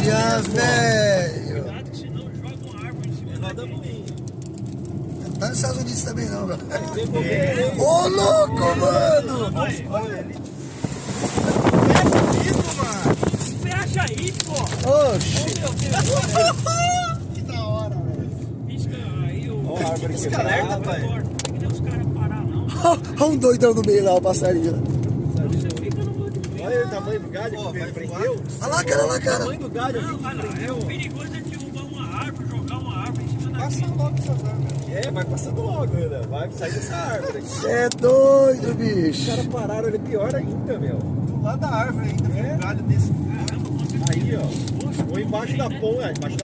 Olha, velho. Cuidado que senão joga uma árvore em cima da moinha. Não tá nos Estados Unidos também não, velho. Ô, louco, mano. Fecha aí, pô. Oxi. Que da hora, velho. Pisca aí o... Ó, a árvore quebrada, pai. Não tem os caras parar, não. Olha um doidão no meio lá, o passarinho. Você fica no meio do meio. Olha o tamanho do galho que ele prendeu. Olha lá, cara, olha lá, O cara. tamanho do galho Não, ali olha que lá, prendeu. o perigoso é derrubar uma árvore, jogar uma árvore em cima da Passa gente. logo essas árvores. É, vai passando logo, né? Vai sair dessa árvore. Você é doido, Os bicho. caras pararam ele pior ainda, meu. Do lado da árvore ainda, um galho desse. Caramba, Aí, ó. Ou embaixo da ponte, embaixo